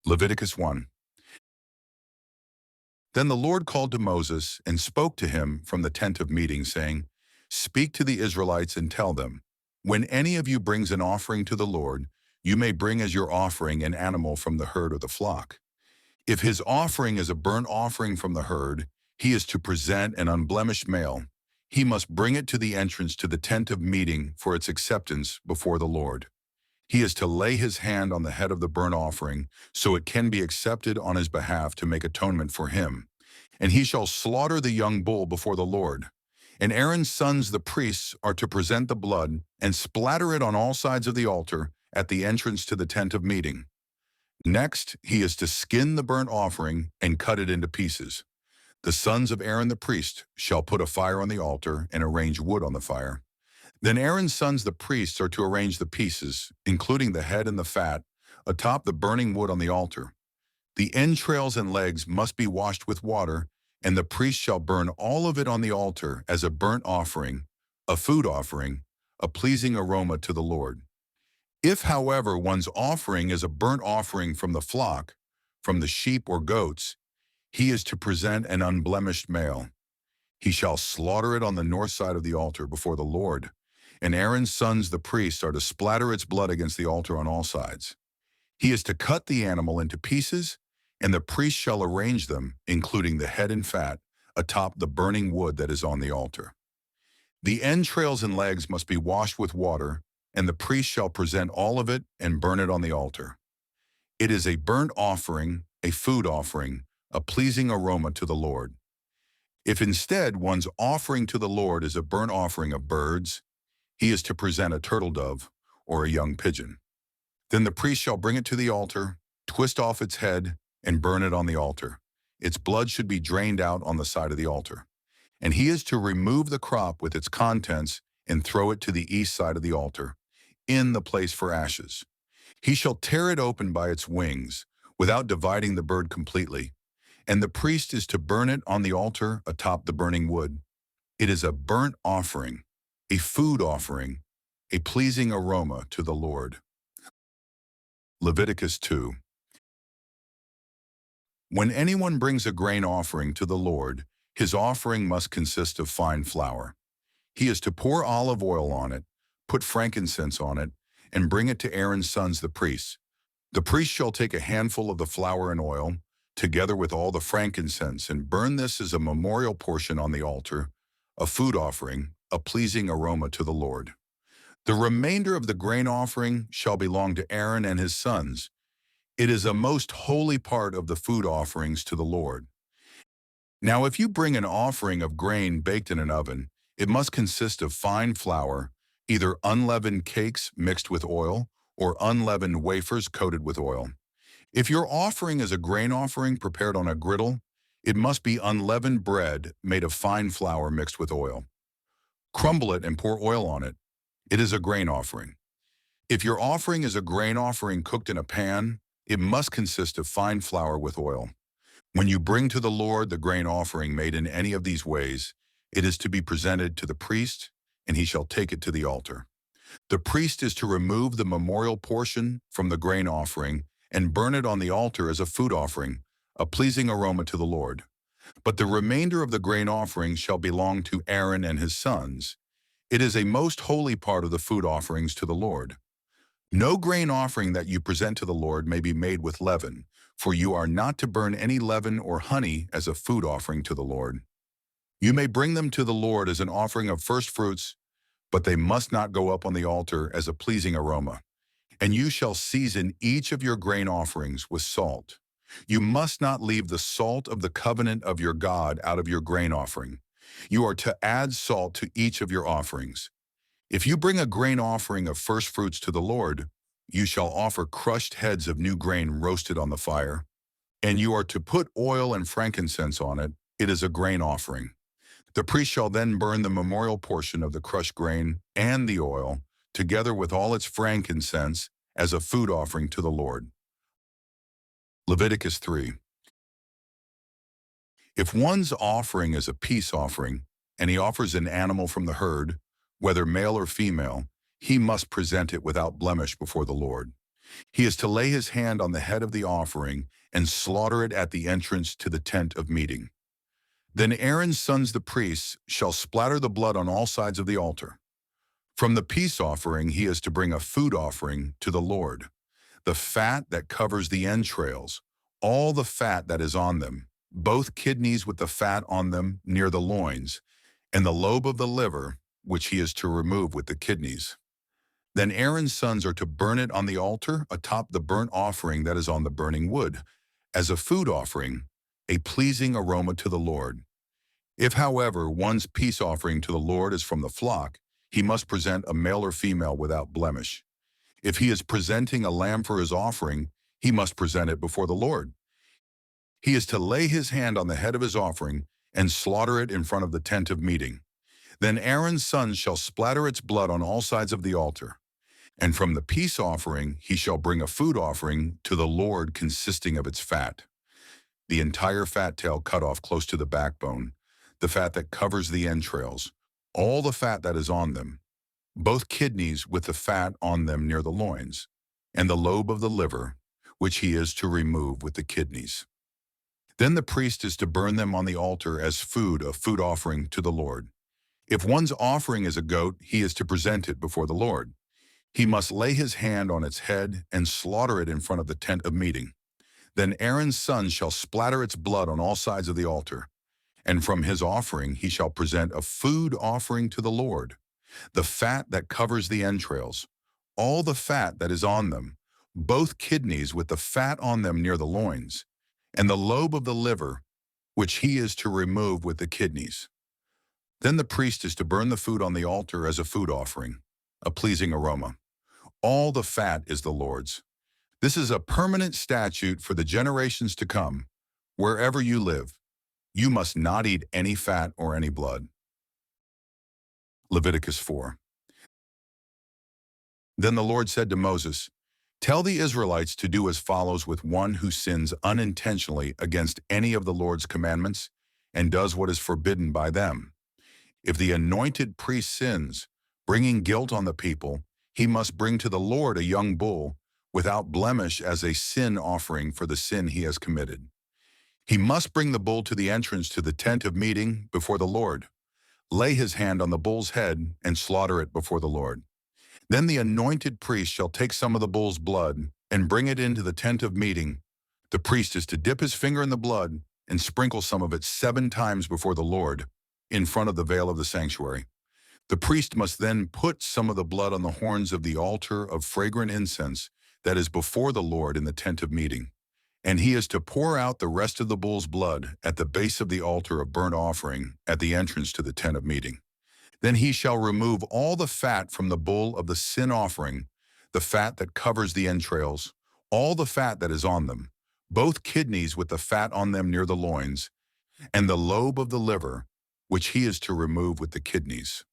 Leviticus 1. Then the Lord called to Moses and spoke to him from the tent of meeting, saying, Speak to the Israelites and tell them, when any of you brings an offering to the Lord, you may bring as your offering an animal from the herd or the flock. If his offering is a burnt offering from the herd, he is to present an unblemished male. He must bring it to the entrance to the tent of meeting for its acceptance before the Lord. He is to lay his hand on the head of the burnt offering, so it can be accepted on his behalf to make atonement for him. And he shall slaughter the young bull before the Lord. And Aaron's sons, the priests, are to present the blood and splatter it on all sides of the altar at the entrance to the tent of meeting. Next, he is to skin the burnt offering and cut it into pieces. The sons of Aaron the priest shall put a fire on the altar and arrange wood on the fire. Then Aaron's sons, the priests, are to arrange the pieces, including the head and the fat, atop the burning wood on the altar. The entrails and legs must be washed with water, and the priest shall burn all of it on the altar as a burnt offering, a food offering, a pleasing aroma to the Lord. If, however, one's offering is a burnt offering from the flock, from the sheep or goats, he is to present an unblemished male. He shall slaughter it on the north side of the altar before the Lord, and Aaron's sons, the priests, are to splatter its blood against the altar on all sides. He is to cut the animal into pieces, and the priest shall arrange them, including the head and fat, atop the burning wood that is on the altar. The entrails and legs must be washed with water, and the priest shall present all of it and burn it on the altar. It is a burnt offering, a food offering, a pleasing aroma to the Lord. If instead one's offering to the Lord is a burnt offering of birds, he is to present a turtle dove or a young pigeon. Then the priest shall bring it to the altar, twist off its head, and burn it on the altar. Its blood should be drained out on the side of the altar. And he is to remove the crop with its contents and throw it to the east side of the altar, in the place for ashes. He shall tear it open by its wings, without dividing the bird completely. And the priest is to burn it on the altar atop the burning wood. It is a burnt offering, a food offering, a pleasing aroma to the Lord. Leviticus 2. When anyone brings a grain offering to the Lord, his offering must consist of fine flour. He is to pour olive oil on it, put frankincense on it, and bring it to Aaron's sons the priests. The priest shall take a handful of the flour and oil, together with all the frankincense, and burn this as a memorial portion on the altar, a food offering, a pleasing aroma to the Lord. The remainder of the grain offering shall belong to Aaron and his sons. It is a most holy part of the food offerings to the Lord. Now if you bring an offering of grain baked in an oven, it must consist of fine flour, either unleavened cakes mixed with oil, or unleavened wafers coated with oil. If your offering is a grain offering prepared on a griddle, it must be unleavened bread made of fine flour mixed with oil. Crumble it and pour oil on it. It is a grain offering. If your offering is a grain offering cooked in a pan, it must consist of fine flour with oil. When you bring to the Lord the grain offering made in any of these ways, it is to be presented to the priest, and he shall take it to the altar. The priest is to remove the memorial portion from the grain offering and burn it on the altar as a food offering, a pleasing aroma to the Lord. But the remainder of the grain offering shall belong to Aaron and his sons. It is a most holy part of the food offerings to the Lord. No grain offering that you present to the Lord may be made with leaven, for you are not to burn any leaven or honey as a food offering to the Lord. You may bring them to the Lord as an offering of first fruits, but they must not go up on the altar as a pleasing aroma. And you shall season each of your grain offerings with salt. You must not leave the salt of the covenant of your God out of your grain offering. You are to add salt to each of your offerings. If you bring a grain offering of first fruits to the Lord, you shall offer crushed heads of new grain roasted on the fire, and you are to put oil and frankincense on it. It is a grain offering. The priest shall then burn the memorial portion of the crushed grain and the oil, together with all its frankincense, as a food offering to the Lord. Leviticus 3. If one's offering is a peace offering, and he offers an animal from the herd, whether male or female, he must present it without blemish before the Lord. He is to lay his hand on the head of the offering and slaughter it at the entrance to the tent of meeting. Then Aaron's sons the priests shall splatter the blood on all sides of the altar. From the peace offering he is to bring a food offering to the Lord, the fat that covers the entrails, all the fat that is on them, both kidneys with the fat on them near the loins, and the lobe of the liver, which he is to remove with the kidneys. Then Aaron's sons are to burn it on the altar atop the burnt offering that is on the burning wood, as a food offering, a pleasing aroma to the Lord. If, however, one's peace offering to the Lord is from the flock, he must present a male or female without blemish. If he is presenting a lamb for his offering, he must present it before the Lord. He is to lay his hand on the head of his offering and slaughter it in front of the tent of meeting. Then Aaron's sons shall splatter its blood on all sides of the altar. And from the peace offering he shall bring a food offering to the Lord consisting of its fat, the entire fat tail cut off close to the backbone, the fat that covers the entrails, all the fat that is on them, both kidneys with the fat on them near the loins, and the lobe of the liver, which he is to remove with the kidneys. Then the priest is to burn them on the altar as food, a food offering to the Lord. If one's offering is a goat, he is to present it before the Lord. He must lay his hand on its head and slaughter it in front of the tent of meeting. Then Aaron's sons shall splatter its blood on all sides of the altar. And from his offering he shall present a food offering to the Lord, the fat that covers the entrails, all the fat that is on them, both kidneys with the fat on them near the loins, and the lobe of the liver, which he is to remove with the kidneys. Then the priest is to burn the food on the altar as a food offering, a pleasing aroma. All the fat is the Lord's. This is a permanent statute for the generations to come. Wherever you live, you must not eat any fat or any blood. Leviticus 4. Then the Lord said to Moses, "Tell the Israelites to do as follows with one who sins unintentionally against any of the Lord's commandments and does what is forbidden by them. If the anointed priest sins, bringing guilt on the people, he must bring to the Lord a young bull without blemish as a sin offering for the sin he has committed. He must bring the bull to the entrance to the tent of meeting before the Lord, lay his hand on the bull's head, and slaughter it before the Lord. Then the anointed priest shall take some of the bull's blood and bring it into the tent of meeting. The priest is to dip his finger in the blood and sprinkle some of it 7 times before the Lord in front of the veil of the sanctuary. The priest must then put some of the blood on the horns of the altar of fragrant incense that is before the Lord in the tent of meeting. And he is to pour out the rest of the bull's blood at the base of the altar of burnt offering at the entrance to the tent of meeting. Then he shall remove all the fat from the bull of the sin offering, the fat that covers the entrails, all the fat that is on them, both kidneys with the fat on them near the loins, and the lobe of the liver, which he is to remove with the kidneys.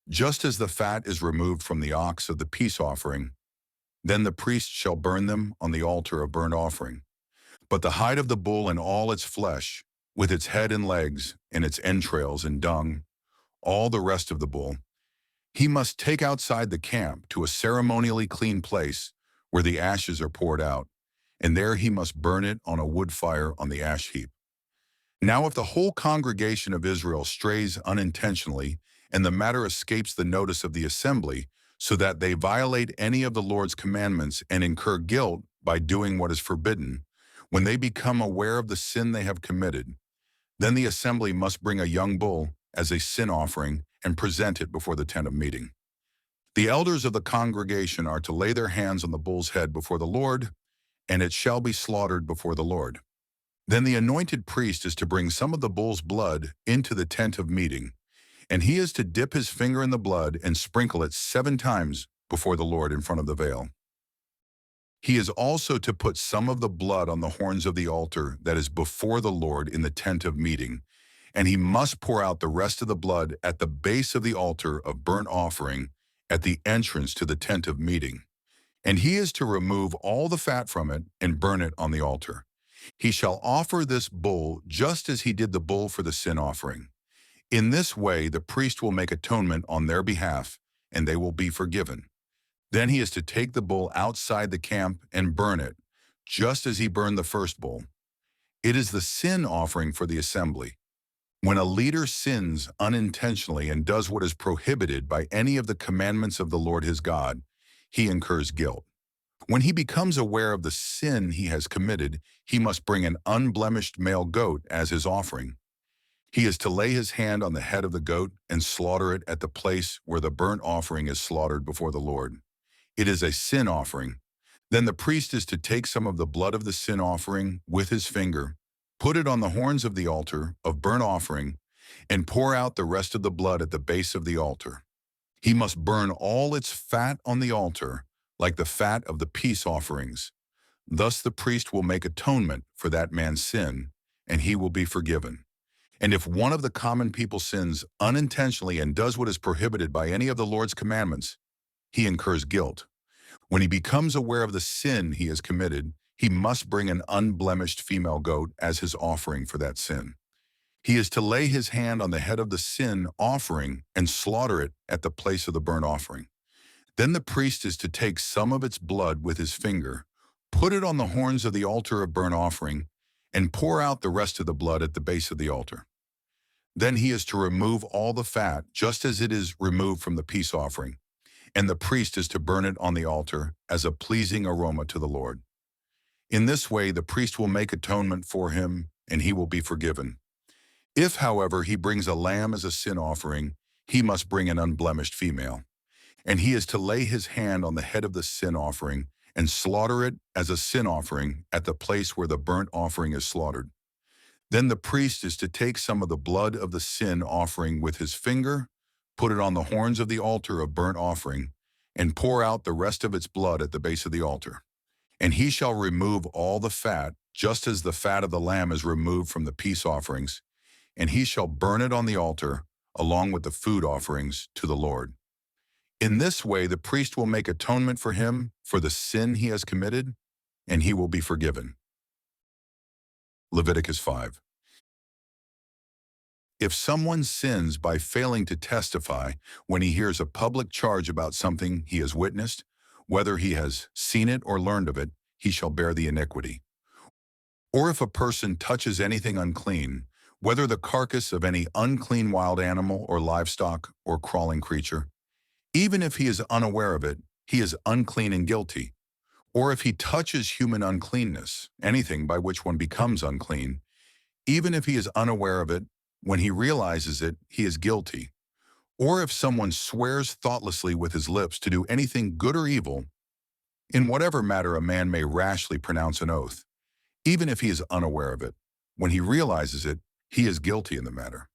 Just as the fat is removed from the ox of the peace offering, then the priest shall burn them on the altar of burnt offering. But the hide of the bull and all its flesh, with its head and legs, and its entrails and dung, all the rest of the bull, he must take outside the camp to a ceremonially clean place where the ashes are poured out, and there he must burn it on a wood fire on the ash heap. Now if the whole congregation of Israel strays unintentionally, and the matter escapes the notice of the assembly, so that they violate any of the Lord's commandments and incur guilt by doing what is forbidden, when they become aware of the sin they have committed, then the assembly must bring a young bull as a sin offering and present it before the tent of meeting. The elders of the congregation are to lay their hands on the bull's head before the Lord, and it shall be slaughtered before the Lord. Then the anointed priest is to bring some of the bull's blood into the tent of meeting, and he is to dip his finger in the blood and sprinkle it 7 times before the Lord in front of the veil. He is also to put some of the blood on the horns of the altar that is before the Lord in the tent of meeting, and he must pour out the rest of the blood at the base of the altar of burnt offering at the entrance to the tent of meeting. And he is to remove all the fat from it and burn it on the altar. He shall offer this bull just as he did the bull for the sin offering. In this way, the priest will make atonement on their behalf, and they will be forgiven. Then he is to take the bull outside the camp and burn it, just as he burned the first bull. It is the sin offering for the assembly. When a leader sins unintentionally and does what is prohibited by any of the commandments of the Lord his God, he incurs guilt. When he becomes aware of the sin he has committed, he must bring an unblemished male goat as his offering. He is to lay his hand on the head of the goat and slaughter it at the place where the burnt offering is slaughtered before the Lord. It is a sin offering. Then the priest is to take some of the blood of the sin offering with his finger, put it on the horns of the altar of burnt offering, and pour out the rest of the blood at the base of the altar. He must burn all its fat on the altar, like the fat of the peace offerings. Thus the priest will make atonement for that man's sin, and he will be forgiven. And if one of the common people sins unintentionally and does what is prohibited by any of the Lord's commandments, he incurs guilt. When he becomes aware of the sin he has committed, he must bring an unblemished female goat as his offering for that sin. He is to lay his hand on the head of the sin offering and slaughter it at the place of the burnt offering. Then the priest is to take some of its blood with his finger, put it on the horns of the altar of burnt offering, and pour out the rest of the blood at the base of the altar. Then he is to remove all the fat, just as it is removed from the peace offering, and the priest is to burn it on the altar as a pleasing aroma to the Lord. In this way, the priest will make atonement for him, and he will be forgiven. If, however, he brings a lamb as a sin offering, he must bring an unblemished female, and he is to lay his hand on the head of the sin offering and slaughter it as a sin offering at the place where the burnt offering is slaughtered. Then the priest is to take some of the blood of the sin offering with his finger, put it on the horns of the altar of burnt offering, and pour out the rest of its blood at the base of the altar. And he shall remove all the fat, just as the fat of the lamb is removed from the peace offerings, and he shall burn it on the altar, along with the food offerings to the Lord. In this way, the priest will make atonement for him for the sin he has committed, and he will be forgiven. Leviticus 5. If someone sins by failing to testify when he hears a public charge about something he has witnessed, whether he has seen it or learned of it, he shall bear the iniquity. Or if a person touches anything unclean, whether the carcass of any unclean wild animal or livestock or crawling creature, even if he is unaware of it, he is unclean and guilty. Or if he touches human uncleanness, anything by which one becomes unclean, even if he is unaware of it, when he realizes it, he is guilty. Or if someone swears thoughtlessly with his lips to do anything good or evil, in whatever matter a man may rashly pronounce an oath, even if he is unaware of it, when he realizes it, he is guilty in the matter.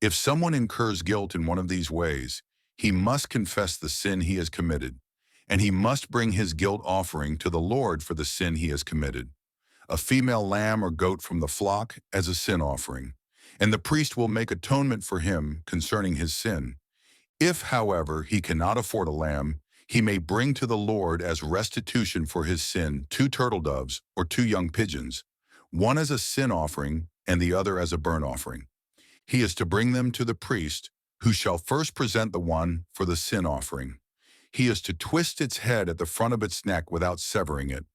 If someone incurs guilt in one of these ways, he must confess the sin he has committed, and he must bring his guilt offering to the Lord for the sin he has committed, a female lamb or goat from the flock as a sin offering, and the priest will make atonement for him concerning his sin. If, however, he cannot afford a lamb, he may bring to the Lord as restitution for his sin 2 turtle doves or 2 young pigeons, one as a sin offering and the other as a burnt offering. He is to bring them to the priest, who shall first present the one for the sin offering. He is to twist its head at the front of its neck without severing it.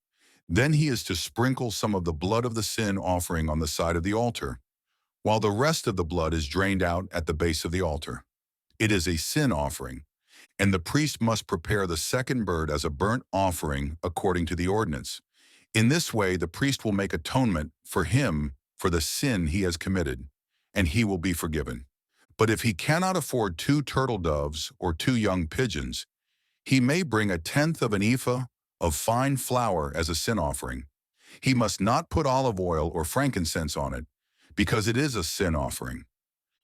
Then he is to sprinkle some of the blood of the sin offering on the side of the altar, while the rest of the blood is drained out at the base of the altar. It is a sin offering, and the priest must prepare the second bird as a burnt offering according to the ordinance. In this way, the priest will make atonement for him for the sin he has committed, and he will be forgiven. But if he cannot afford 2 turtle doves or 2 young pigeons, he may bring 1/10 of an ephah of fine flour as a sin offering. He must not put olive oil or frankincense on it, because it is a sin offering.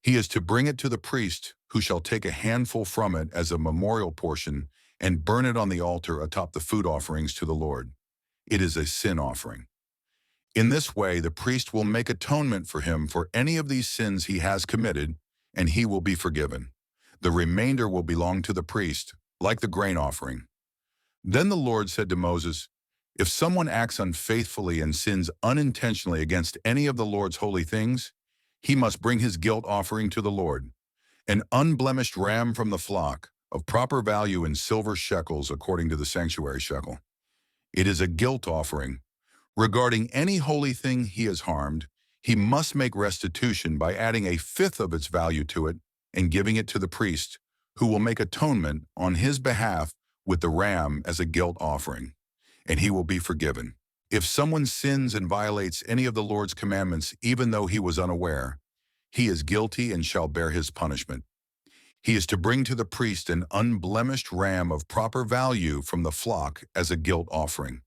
He is to bring it to the priest, who shall take a handful from it as a memorial portion and burn it on the altar atop the food offerings to the Lord. It is a sin offering. In this way, the priest will make atonement for him for any of these sins he has committed, and he will be forgiven. The remainder will belong to the priest, like the grain offering. Then the Lord said to Moses, "If someone acts unfaithfully and sins unintentionally against any of the Lord's holy things, he must bring his guilt offering to the Lord, an unblemished ram from the flock, of proper value in silver shekels according to the sanctuary shekel. It is a guilt offering. Regarding any holy thing he has harmed, he must make restitution by adding a fifth of its value to it and giving it to the priest, who will make atonement on his behalf with the ram as a guilt offering, and he will be forgiven. If someone sins and violates any of the Lord's commandments, even though he was unaware, he is guilty and shall bear his punishment. He is to bring to the priest an unblemished ram of proper value from the flock as a guilt offering.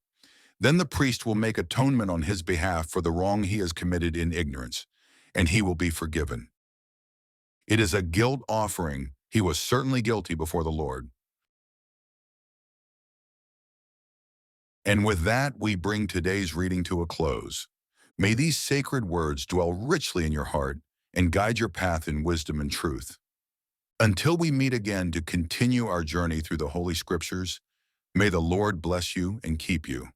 Then the priest will make atonement on his behalf for the wrong he has committed in ignorance, and he will be forgiven. It is a guilt offering. He was certainly guilty before the Lord. And with that, we bring today's reading to a close. May these sacred words dwell richly in your heart and guide your path in wisdom and truth. Until we meet again to continue our journey through the Holy Scriptures, may the Lord bless you and keep you.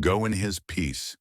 Go in his peace.